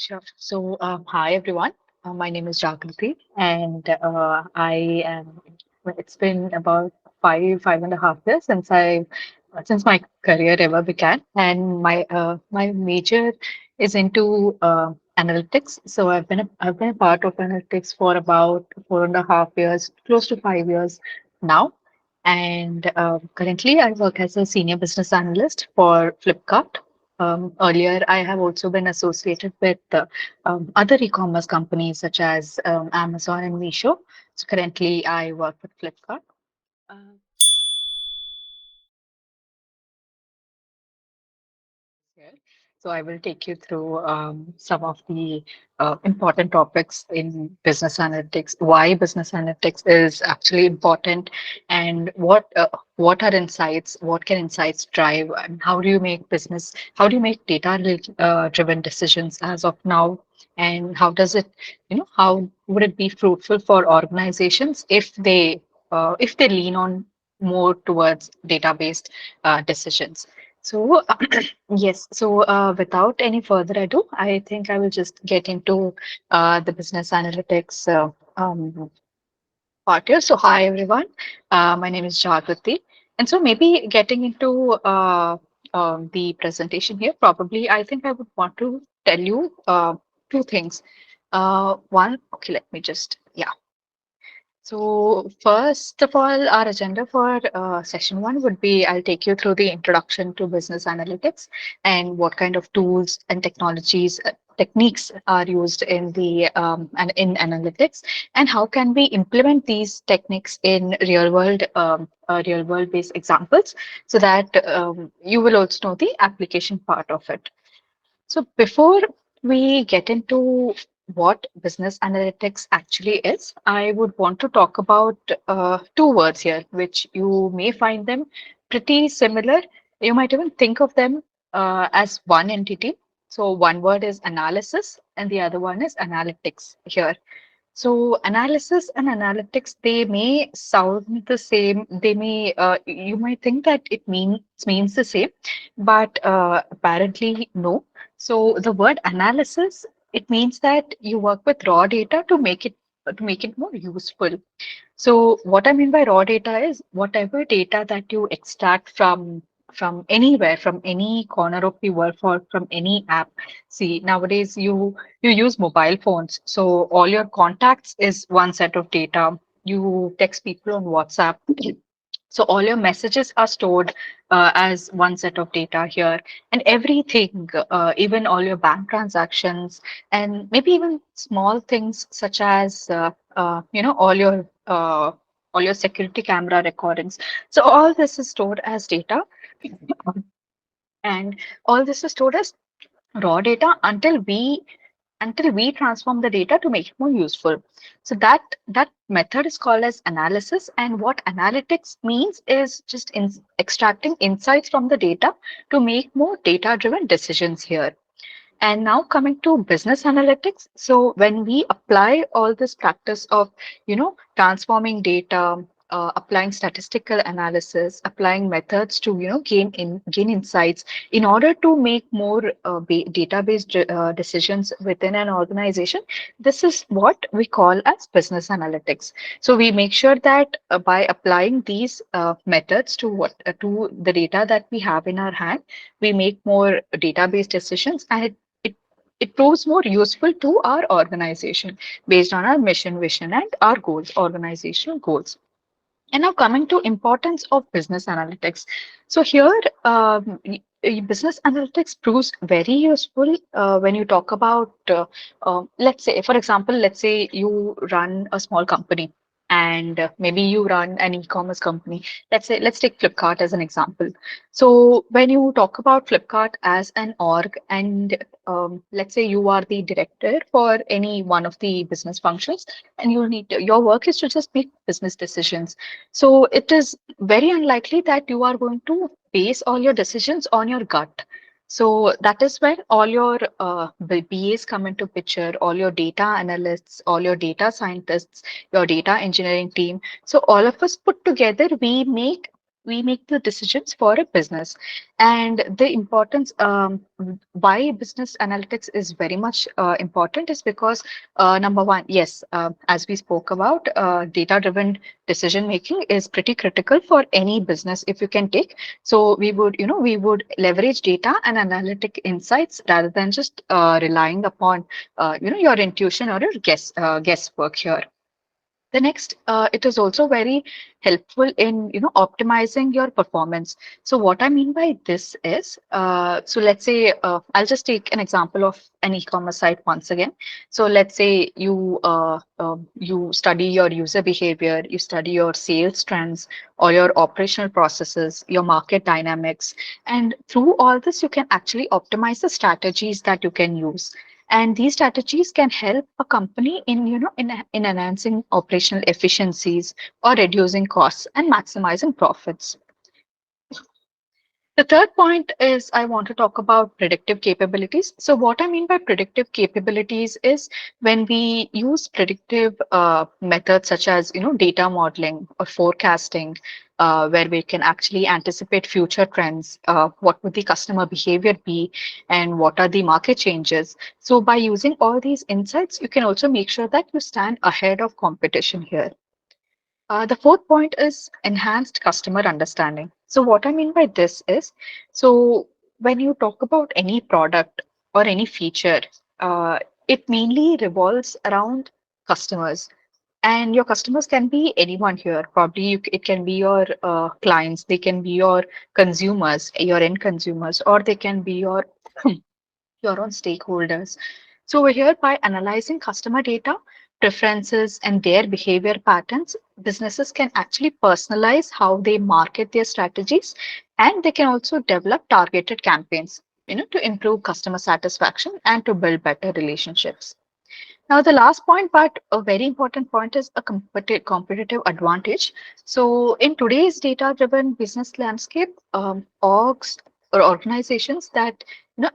Sure. So, hi everyone. My name is Jagriti, and I am. Well, it's been about 5.5 years since my career ever began, and my major is into analytics. So I've been a part of analytics for about 4.5 years, close to 5 years now, and currently I work as a senior business analyst for Flipkart. Earlier, I have also been associated with other e-commerce companies such as Amazon and Meesho. So currently, I work with Flipkart. Uh, here. So I will take you through some of the important topics in business analytics, why business analytics is actually important, and what are insights, what can insights drive, and how do you make data driven decisions as of now, and how does it, how would it be fruitful for organizations if they lean on more towards data-based decisions. So, yes. So, without any further ado, I think I will just get into the business analytics part here. So, hi everyone. My name is Jagrati, and so maybe getting into the presentation here, probably I think I would want to tell you two things. One, okay, let me just yeah. So, first of all, our agenda for session one would be I'll take you through the introduction to business analytics and what kind of tools and techniques are used in the and in analytics, and how can we implement these techniques in real world based examples, so that you will also know the application part of it. So before we get into what business analytics actually is, I would want to talk about two words here, which you may find them pretty similar. You might even think of them as one entity. So one word is analysis, and the other one is analytics here. So analysis and analytics, they may sound the same. You might think that it means the same, but apparently no. So the word analysis, it means that you work with raw data to make it more useful. So what I mean by raw data is whatever data that you extract from anywhere, from any corner of the world, or from any app. See, nowadays you use mobile phones, so all your contacts is one set of data. You text people on WhatsApp. So all your messages are stored as one set of data here, and everything, even all your bank transactions, and maybe even small things such as all your security camera recordings. So all this is stored as data, and all this is stored as raw data until we transform the data to make it more useful. So that method is called as analysis. And what analytics means is just extracting insights from the data to make more data-driven decisions here. And now coming to business analytics. So when we apply all this practice of, transforming data, applying statistical analysis, applying methods to, gain insights in order to make more database decisions within an organization, this is what we call as business analytics. So we make sure that by applying these methods to the data that we have in our hand, we make more database decisions, and it proves more useful to our organization based on our mission, vision, and our goals, organizational goals. And now coming to importance of business analytics. So here, business analytics proves very useful when you talk about, let's say, for example, let's say you run a small company, and maybe you run an e-commerce company. Let's take Flipkart as an example. So when you talk about Flipkart as an org, and let's say you are the director for any one of the business functions, and your work is to just make business decisions. So it is very unlikely that you are going to base all your decisions on your gut. So that is when all your BAs come into picture, all your data analysts, all your data scientists, your data engineering team. So all of us put together, we make we make the decisions for a business. And the importance, why business analytics is very much important is because, number one, yes, as we spoke about, data driven decision making is pretty critical for any business if you can take. So we would leverage data and analytic insights rather than just relying upon your intuition or your guesswork here. The next, it is also very helpful in optimizing your performance. So what I mean by this is, so let's say I'll just take an example of an e-commerce site once again. So let's say you study your user behavior, you study your sales trends or your operational processes, your market dynamics, and through all this you can actually optimize the strategies that you can use. And these strategies can help a company in enhancing operational efficiencies or reducing costs and maximizing profits. The third point is I want to talk about predictive capabilities. So what I mean by predictive capabilities is when we use predictive methods such as data modeling or forecasting, where we can actually anticipate future trends, what would the customer behavior be, and what are the market changes. So by using all these insights, you can also make sure that you stand ahead of competition here. The fourth point is enhanced customer understanding. So, what I mean by this is, so when you talk about any product or any feature, uh, it mainly revolves around customers. And your customers can be anyone here. Probably it can be your clients, they can be your consumers, your end consumers, or they can be your own stakeholders. So over here, by analyzing customer data, preferences, and their behavior patterns, businesses can actually personalize how they market their strategies, and they can also develop targeted campaigns, to improve customer satisfaction and to build better relationships. Now, the last point, but a very important point, is a competitive advantage. So, in today's data-driven business landscape, orgs or organizations that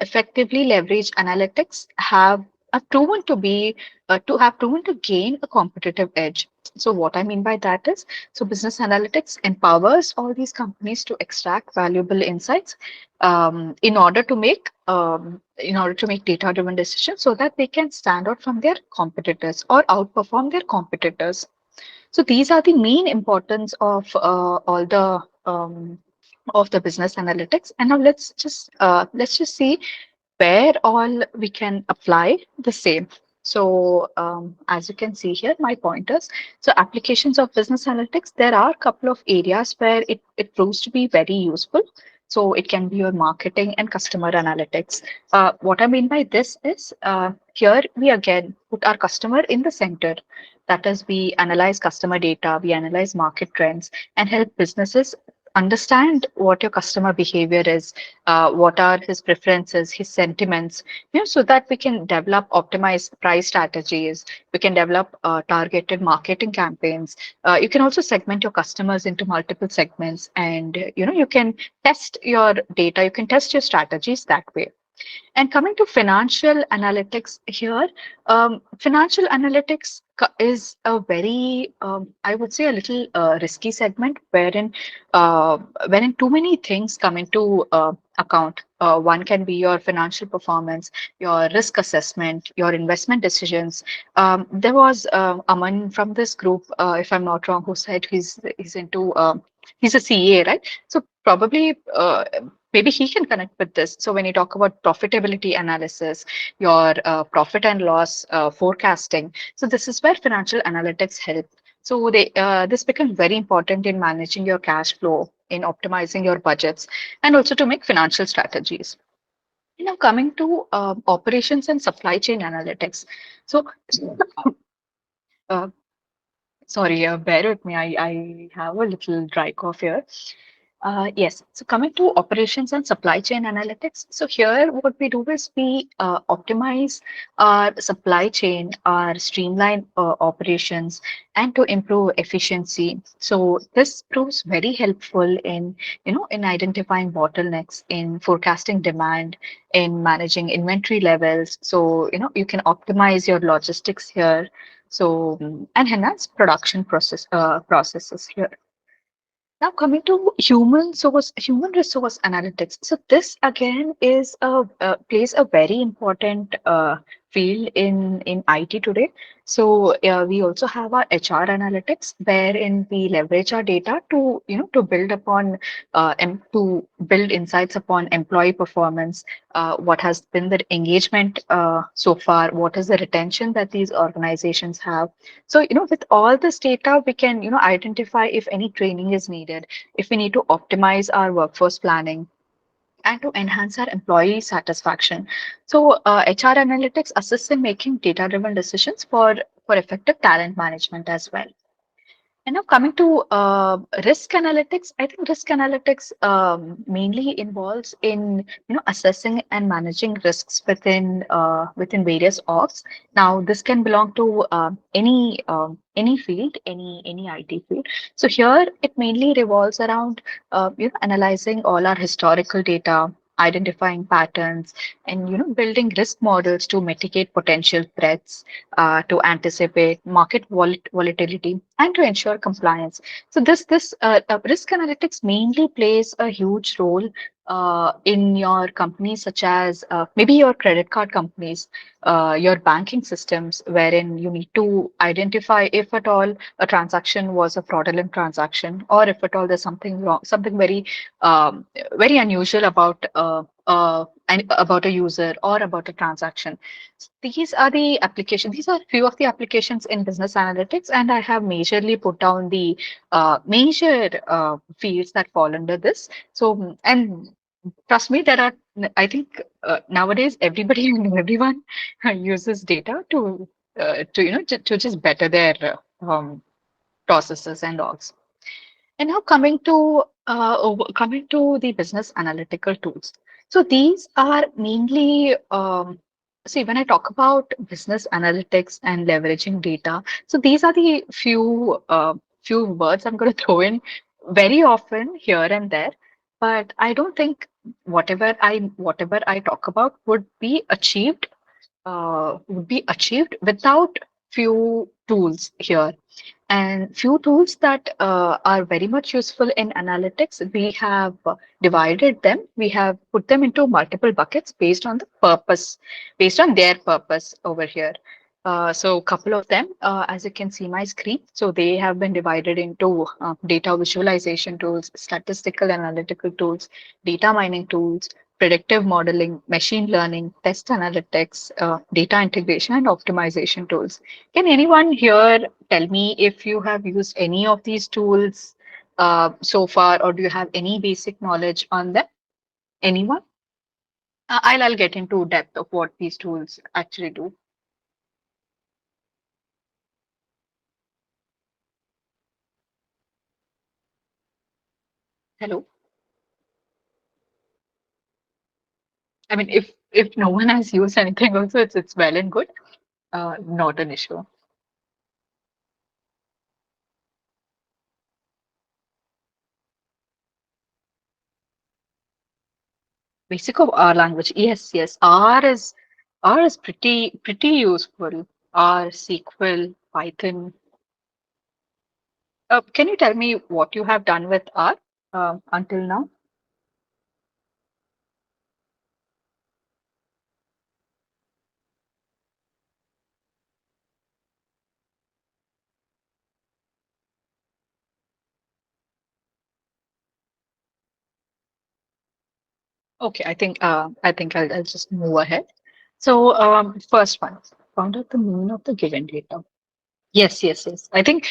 effectively leverage analytics have proven to gain a competitive edge. So, what I mean by that is, so business analytics empowers all these companies to extract valuable insights in order to make data-driven decisions so that they can stand out from their competitors or outperform their competitors. So these are the main importance of all the business analytics. And now let's just see where all we can apply the same. So as you can see here, my pointers. So applications of business analytics, there are a couple of areas where it proves to be very useful. So it can be your marketing and customer analytics. What I mean by this is here we again put our customer in the center. That is, we analyze customer data, we analyze market trends, and help businesses understand what your customer behavior is, what are his preferences, his sentiments, so that we can develop optimized price strategies, we can develop targeted marketing campaigns. You can also segment your customers into multiple segments, and you can test your data, you can test your strategies that way. And coming to financial analytics here, financial analytics is a very, I would say, a little risky segment wherein too many things come into account. One can be your financial performance, your risk assessment, your investment decisions. There was Aman from this group, if I'm not wrong, who said he's a CA, right? So probably maybe he can connect with this. So when you talk about profitability analysis, your profit and loss forecasting, so this is where financial analytics help. So this becomes very important in managing your cash flow, in optimizing your budgets, and also to make financial strategies. Now coming to operations and supply chain analytics. So uh, sorry, bear with me. I have a little dry cough here. Yes. So coming to operations and supply chain analytics. So here what we do is we optimize our supply chain, our streamline operations, and to improve efficiency. So this proves very helpful in identifying bottlenecks, in forecasting demand, in managing inventory levels. So you can optimize your logistics here. So and enhance production processes here. Now coming to human resource analytics. So this again is a plays a very important field in IT today. So we also have our HR analytics, wherein we leverage our data to to build upon to build insights upon employee performance. What has been the engagement so far? What is the retention that these organizations have? So, with all this data, we can, identify if any training is needed, if we need to optimize our workforce planning and to enhance our employee satisfaction. So, HR analytics assists in making data-driven decisions for effective talent management as well. And now coming to risk analytics, I think risk analytics mainly involves in assessing and managing risks within various orgs. Now this can belong to any field, any IT field. So here it mainly revolves around analyzing all our historical data, identifying patterns, and building risk models to mitigate potential threats, to anticipate market volatility, and to ensure compliance. So this risk analytics mainly plays a huge role in your companies, such as maybe your credit card companies, your banking systems, wherein you need to identify if at all a transaction was a fraudulent transaction, or if at all there's something wrong, something very unusual about a user or about a transaction. These are the applications. These are few of the applications in business analytics, and I have majorly put down the major fields that fall under this. So, and trust me, there are. I think nowadays everybody and everyone uses data to to just better their processes and logs. And now coming to the business analytical tools. So these are mainly see when I talk about business analytics and leveraging data. So these are the few words I'm going to throw in very often here and there. But I don't think whatever I talk about would be achieved without few tools here. And few tools that are very much useful in analytics, we have divided them. We have put them into multiple buckets based on their purpose over here. So a couple of them, as you can see my screen, so they have been divided into data visualization tools, statistical analytical tools, data mining tools, predictive modeling, machine learning, test analytics, data integration, and optimization tools. Can anyone here tell me if you have used any of these tools so far, or do you have any basic knowledge on them? Anyone? I'll get into depth of what these tools actually do. Hello. I mean, if no one has used anything, also it's well and good. Not an issue. Basic of R language. Yes, yes. R is pretty useful. R, SQL, Python. Can you tell me what you have done with R until now? Okay, I think I'll just move ahead. So first one, found out the meaning of the given data. Yes, yes, yes. I think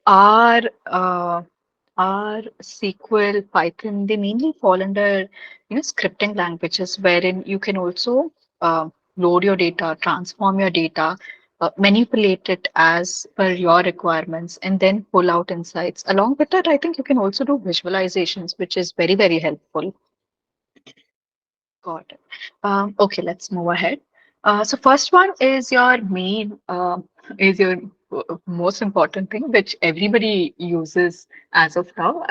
R, SQL, Python, they mainly fall under scripting languages wherein you can also load your data, transform your data, manipulate it as per your requirements, and then pull out insights. Along with that, I think you can also do visualizations, which is very helpful. Got it. Okay, let's move ahead. So first one is your main is your most important thing, which everybody uses as of now.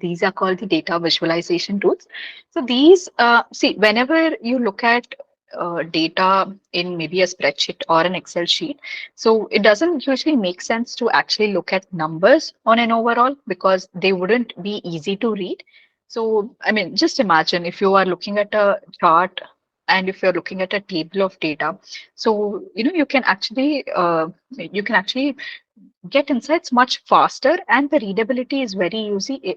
These are called the data visualization tools. So these, see, whenever you look at data in maybe a spreadsheet or an Excel sheet. So it doesn't usually make sense to actually look at numbers on an overall because they wouldn't be easy to read. So, I mean, just imagine if you are looking at a chart and if you're looking at a table of data, so you can actually get insights much faster, and the readability is very easy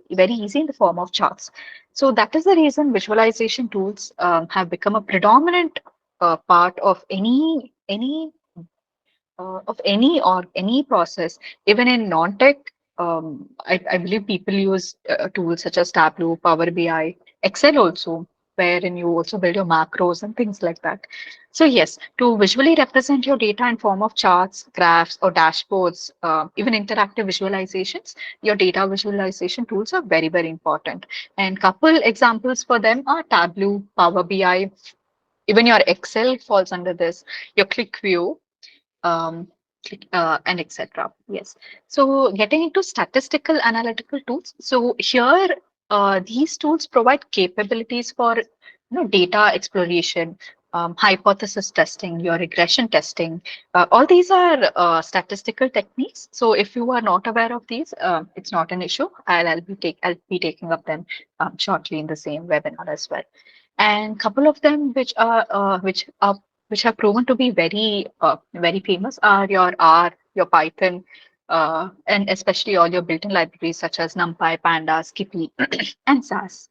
in the form of charts. So that is the reason visualization tools have become a predominant part of any process, even in non-tech. I believe people use tools such as Tableau, Power BI, Excel also, wherein you also build your macros and things like that. So yes, to visually represent your data in form of charts, graphs, or dashboards, even interactive visualizations, your data visualization tools are very important. And couple examples for them are Tableau, Power BI, even your Excel falls under this, your ClickView, um, and etc. Yes. So getting into statistical analytical tools. So here, these tools provide capabilities for data exploration, hypothesis testing, your regression testing. All these are statistical techniques. So if you are not aware of these, it's not an issue. I'll be taking up them shortly in the same webinar as well. And couple of them which have proven to be very famous are your R, your Python, and especially all your built-in libraries such as NumPy, Pandas, Skippy, and SAS.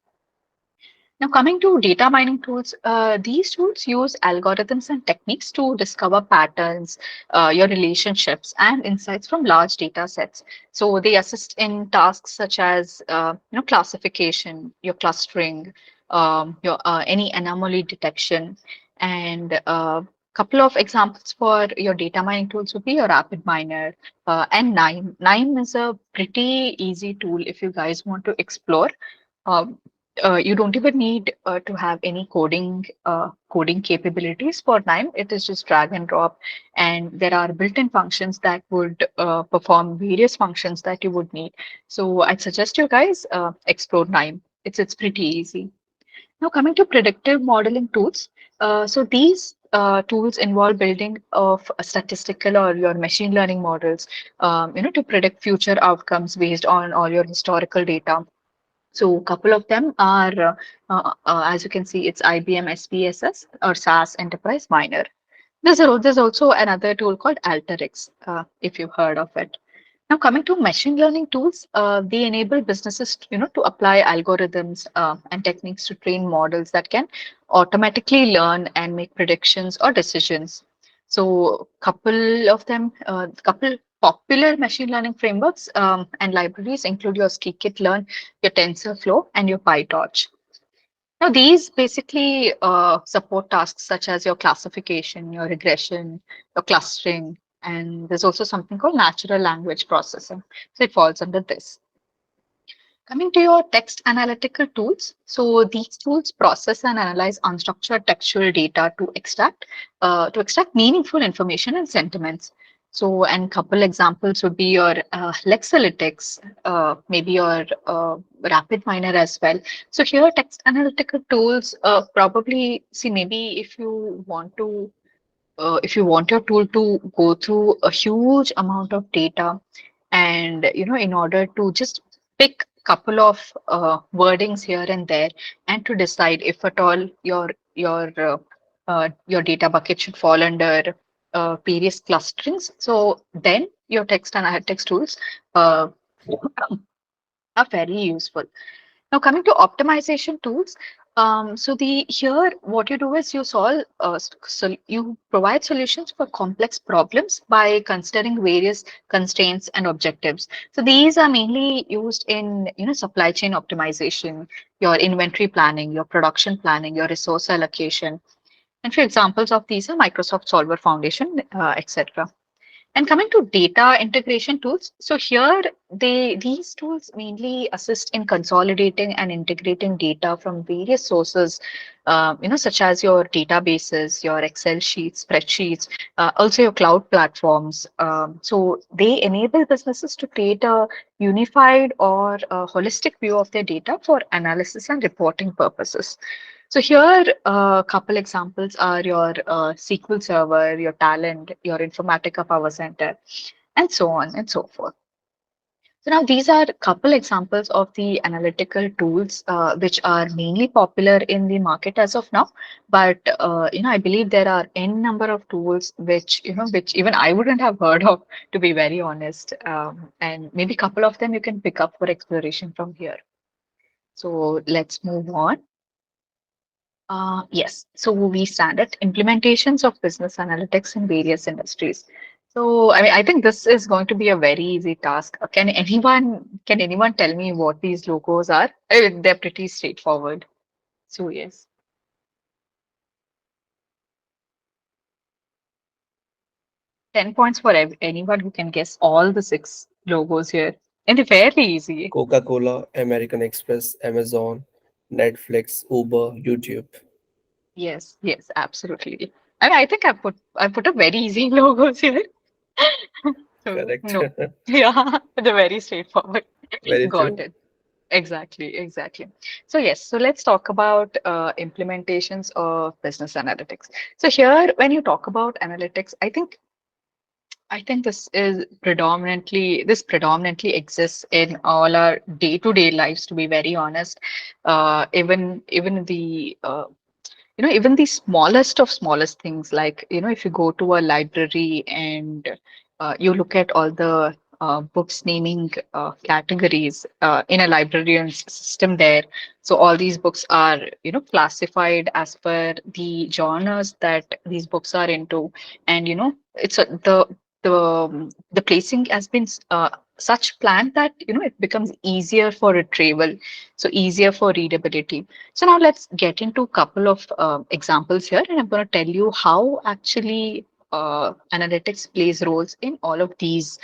Now, coming to data mining tools, these tools use algorithms and techniques to discover patterns, your relationships, and insights from large data sets. So they assist in tasks such as classification, your clustering, your any anomaly detection, and a couple of examples for your data mining tools would be your Rapid Miner and Nime. Nime is a pretty easy tool if you guys want to explore. Um, you don't even need to have any coding capabilities for Nime. It is just drag and drop, and there are built-in functions that would perform various functions that you would need. So I'd suggest you guys explore Nime. It's pretty easy. Now coming to predictive modeling tools. So these tools involve building of a statistical or your machine learning models, to predict future outcomes based on all your historical data. So a couple of them are, as you can see, it's IBM SPSS or SAS Enterprise Miner. There's also another tool called Alteryx, if you've heard of it. Now, coming to machine learning tools, they enable businesses, to apply algorithms and techniques to train models that can automatically learn and make predictions or decisions. So, couple popular machine learning frameworks and libraries include your scikit-learn, your TensorFlow, and your PyTorch. Now, these basically support tasks such as your classification, your regression, your clustering, and there's also something called natural language processing. So it falls under this. Coming to your text analytical tools, so these tools process and analyze unstructured textual data to extract meaningful information and sentiments. So, and couple examples would be your Lexalytics, maybe your Rapid Miner as well. So here, text analytical tools probably see maybe if you want your tool to go through a huge amount of data and in order to just pick couple of wordings here and there and to decide if at all your data bucket should fall under various clusterings, so then your text analytics tools uh, are very useful. Now, coming to optimization tools, so the here what you do is you solve, so you provide solutions for complex problems by considering various constraints and objectives. So these are mainly used in supply chain optimization, your inventory planning, your production planning, your resource allocation. And few examples of these are Microsoft Solver Foundation, etc. And coming to data integration tools, so here these tools mainly assist in consolidating and integrating data from various sources, such as your databases, your Excel sheets, spreadsheets, also your cloud platforms. So they enable businesses to create a unified or a holistic view of their data for analysis and reporting purposes. So here, a couple examples are your SQL Server, your Talent, your Informatica Power Center, and so on and so forth. So now these are a couple examples of the analytical tools which are mainly popular in the market as of now. But I believe there are n number of tools which which even I wouldn't have heard of, to be very honest. And maybe a couple of them you can pick up for exploration from here. So let's move on. Yes, so we stand at implementations of business analytics in various industries. So, I mean, I think this is going to be a very easy task. Can anyone tell me what these logos are? They're pretty straightforward. So, yes, 10 points for anyone who can guess all the six logos here. And they're fairly easy. Coca-Cola, American Express, Amazon, Netflix, Uber, YouTube. Yes, yes, absolutely. I mean, I think I put a very easy logos here. So, Correct. no. Yeah, they're very straightforward. Very Got true. it. Exactly, exactly. So yes, so let's talk about implementations of business analytics. So here, when you talk about analytics, I think this predominantly exists in all our day-to-day lives. To be very honest, even even the smallest of smallest things, like if you go to a library and you look at all the books naming categories in a librarian's system there. So all these books are classified as per the genres that these books are into. And it's the placing has been such planned that it becomes easier for retrieval, so easier for readability. So now let's get into a couple of examples here, and I'm going to tell you how actually analytics plays roles in all of these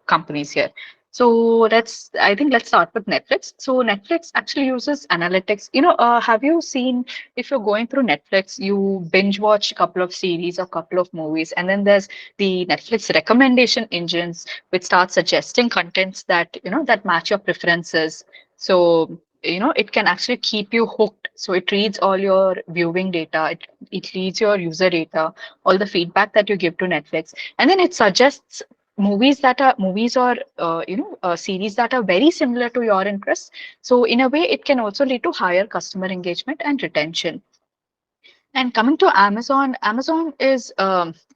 companies here. So let's start with Netflix. So Netflix actually uses analytics. Have you seen, if you're going through Netflix, you binge watch a couple of series or couple of movies, and then there's the Netflix recommendation engines which start suggesting contents that match your preferences. So it can actually keep you hooked. So it reads all your viewing data, it reads your user data, all the feedback that you give to Netflix, and then it suggests movies or series that are very similar to your interests. So in a way, it can also lead to higher customer engagement and retention. And coming to Amazon, Amazon is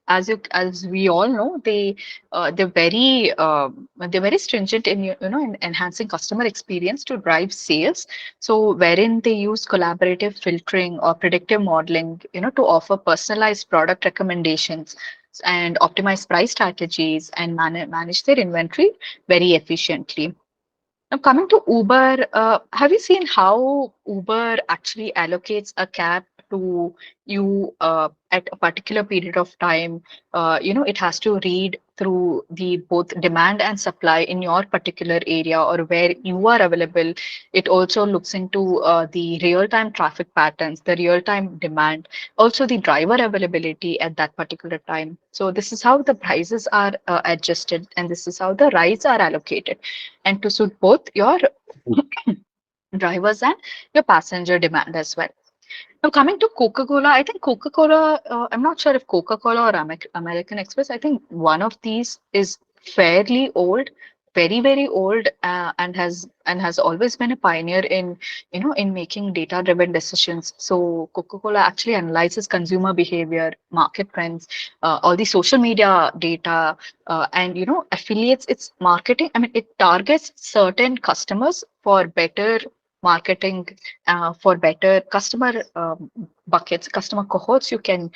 as we all know, they're very stringent in in enhancing customer experience to drive sales. So wherein they use collaborative filtering or predictive modeling, to offer personalized product recommendations and optimize price strategies and manage their inventory very efficiently. Now, coming to Uber, have you seen how Uber actually allocates a cap to you at a particular period of time? It has to read through the both demand and supply in your particular area or where you are available. It also looks into the real-time traffic patterns, the real-time demand, also the driver availability at that particular time. So this is how the prices are adjusted, and this is how the rides are allocated, and to suit both your drivers and your passenger demand as well. Now, coming to Coca-Cola, I think Coca-Cola, I'm not sure if Coca-Cola or American Express, I think one of these is fairly old, very, very old, and has always been a pioneer in making data-driven decisions. So Coca-Cola actually analyzes consumer behavior, market trends, all the social media data, and affiliates its marketing. I mean, it targets certain customers for better marketing, for better customer buckets, customer cohorts. You can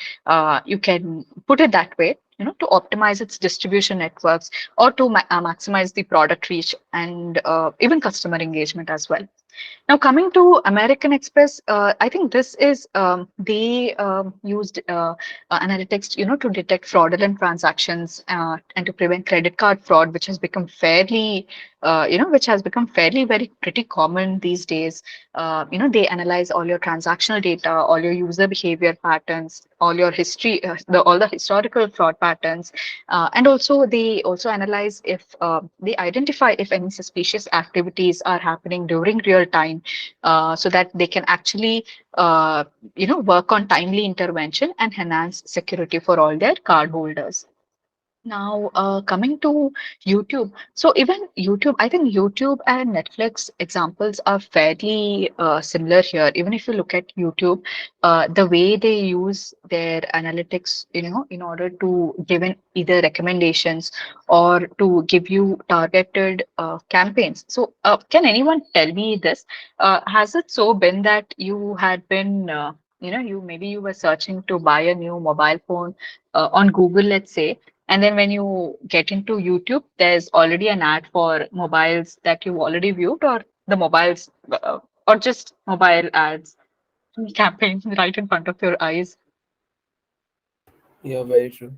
put it that way, to optimize its distribution networks or to maximize the product reach and even customer engagement as well. Now, coming to American Express, I think this is they used analytics, to detect fraudulent transactions and to prevent credit card fraud, which has become fairly which has become fairly very pretty common these days. They analyze all your transactional data, all your user behavior patterns, all your history, all the historical fraud patterns, and also they also analyze if they identify if any suspicious activities are happening during real time, so that they can actually uh, work on timely intervention and enhance security for all their cardholders. Now, coming to YouTube. So even YouTube, I think YouTube and Netflix examples are fairly similar here. Even if you look at YouTube, the way they use their analytics, in order to give in either recommendations or to give you targeted campaigns. So, can anyone tell me this? Has it so been that you had been, you were searching to buy a new mobile phone on Google, let's say, and then when you get into YouTube, there's already an ad for mobiles that you've already viewed, or the mobiles, or just mobile ads campaigns right in front of your eyes. Yeah, very true.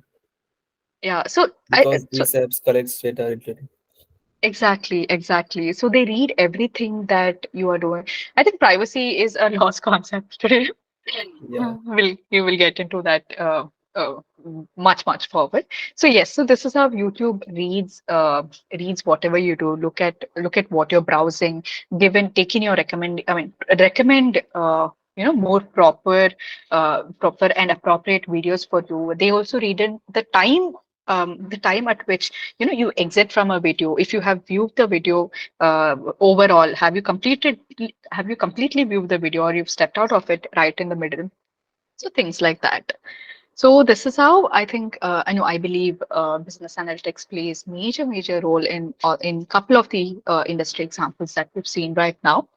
Yeah. So Because these apps collect data literally. exactly. So they read everything that you are doing. I think privacy is a lost concept today. Yeah, We will get into that uh, much forward. So yes, so this is how YouTube reads whatever you do. Look at what you're browsing. Given taking your recommend more proper and appropriate videos for you. They also read in the time at which you exit from a video. If you have viewed the video overall, have you completely viewed the video, or you've stepped out of it right in the middle? So things like that. So this is how I think I believe business analytics plays major role in couple of the industry examples that we've seen right now.